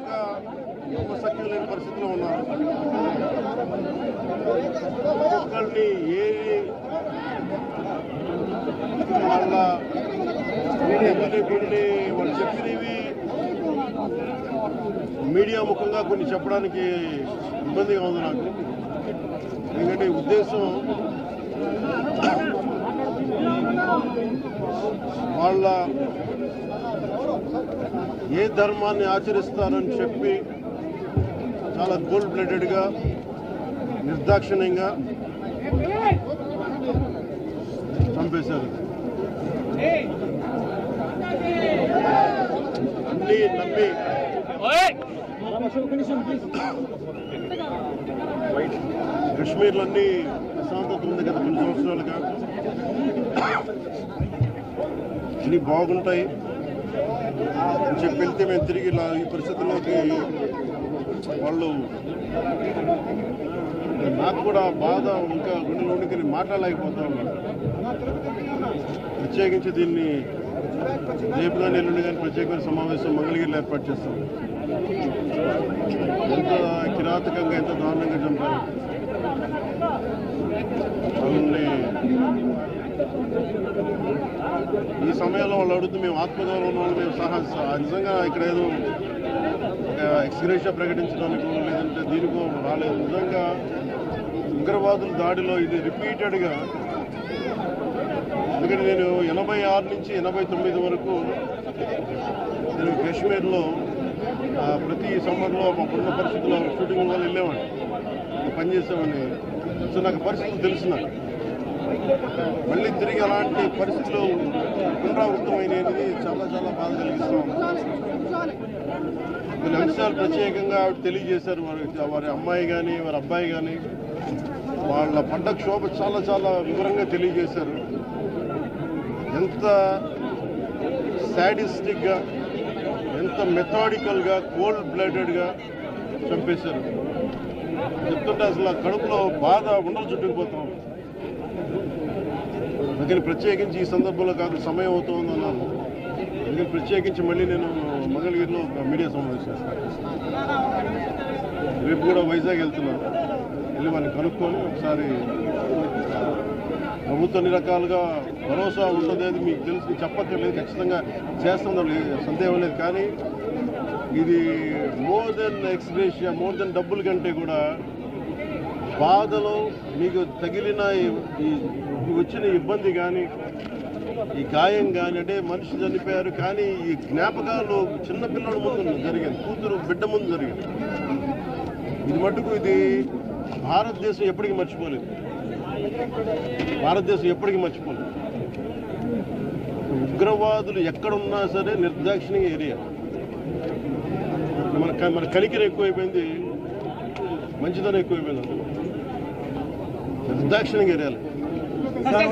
లేక ఉపశక్తి లేని పరిస్థితిలో ఉన్నారు. ఒక్కరిని వాళ్ళ కొన్ని వాళ్ళు చెప్పినవి మీడియా ముఖంగా కొన్ని చెప్పడానికి ఇబ్బందిగా ఉంది నాకు. ఎందుకంటే ఉద్దేశం వాళ్ళ ఏ ధర్మాన్ని ఆచరిస్తారని చెప్పి చాలా కోల్డ్ బ్లడెడ్గా నిర్దాక్షిణ్యంగా చంపేశారు. అన్నీ నమ్మి కశ్మీర్లో అన్నీ ప్రశాంతత ఉంది కదా కొన్ని సంవత్సరాలుగా, అన్నీ బాగుంటాయి అని చెప్పి వెళ్తే మేము తిరిగి ఇలా ఈ పరిస్థితుల్లోకి వాళ్ళు నాకు కూడా బాధ ఇంకా గుండెలోనికి మాట్లాడలేకపోతా ఉన్నాను. ప్రత్యేకించి దీన్ని రేపు కానీ ఎల్లుండి కానీ ప్రత్యేకమైన సమావేశం మంగళగిరిలో ఏర్పాటు చేస్తాం. ఎంత కిరాతకంగా ఎంత దారుణంగా చంపారు వాళ్ళని. ఈ సమయంలో వాళ్ళు అడుగుతూ మేము ఆత్మగౌరవం ఉన్న వాళ్ళు మేము నిజంగా ఇక్కడ ఏదో ఎక్స్గ్రేషియా ప్రకటించడానికి లేదంటే దీనికో రాలేదు. నిజంగా ఉగ్రవాదుల దాడిలో ఇది రిపీటెడ్గా, ఎందుకంటే నేను 86 నుంచి 89 వరకు నేను కాశ్మీర్లో ప్రతి సమ్మర్లో మాకున్న పరిస్థితుల్లో షూటింగ్ వల్ల వెళ్ళేవాడిని, పనిచేసేవాడిని. సో నాకు పరిస్థితులు తెలిసిన మళ్ళీ తిరిగి అలాంటి పరిస్థితులు పునరావృతమైనది చాలా చాలా బాధ కలిగిస్తాం. కొన్ని అంశాలు ప్రత్యేకంగా తెలియజేశారు. వారి అమ్మాయి కానీ వారి అబ్బాయి కానీ వాళ్ళ పడ్డ క్షోభ చాలా చాలా వివరంగా తెలియజేశారు. ఎంత సాడిస్టిక్గా, ఎంత మెథాడికల్గా, కోల్డ్ బ్లడెడ్గా చంపేశారు చెప్తుంటే అసలు కడుపులో బాధ ఉండలు చుట్టుకుపోతాం. అందుకని ప్రత్యేకించి ఈ సందర్భంలో కాదు, సమయం అవుతుంది అన్నాను. అందుకని ప్రత్యేకించి మళ్ళీ నేను మంగళగిరిలో మీడియా సమావేశం చేస్తాను. రేపు కూడా వైజాగ్ వెళ్తున్నాను. వెళ్ళి వాళ్ళని కనుక్కొని ఒకసారి ప్రభుత్వం అన్ని రకాలుగా భరోసా ఉంటుంది అది మీకు తెలిసి చెప్పక్కర్లేదు, ఖచ్చితంగా చేస్తుందని సందేహం లేదు. కానీ ఇది more than ex gratia, more than డబ్బుల కంటే కూడా బాధలో మీకు తగిలిన ఈ వచ్చిన ఇబ్బంది కానీ, ఈ గాయం కానీ, అంటే మనిషి చనిపోయారు కానీ ఈ జ్ఞాపకాలు చిన్నపిల్లల ముందు జరిగింది, కూతురు బిడ్డ ముందు జరిగింది. ఇది మటుకు ఇది భారతదేశం ఎప్పటికీ మర్చిపోలేదు. భారతదేశం ఎప్పటికీ మర్చిపోలేదు. ఉగ్రవాదులు ఎక్కడున్నా సరే నిర్దాక్షిణ్య ఏరియా. మన కనికిర ఎక్కువైపోయింది, మంచిదనం ఎక్కువైపోయింది. నిర్దాక్షిణ్య ఏరియాలు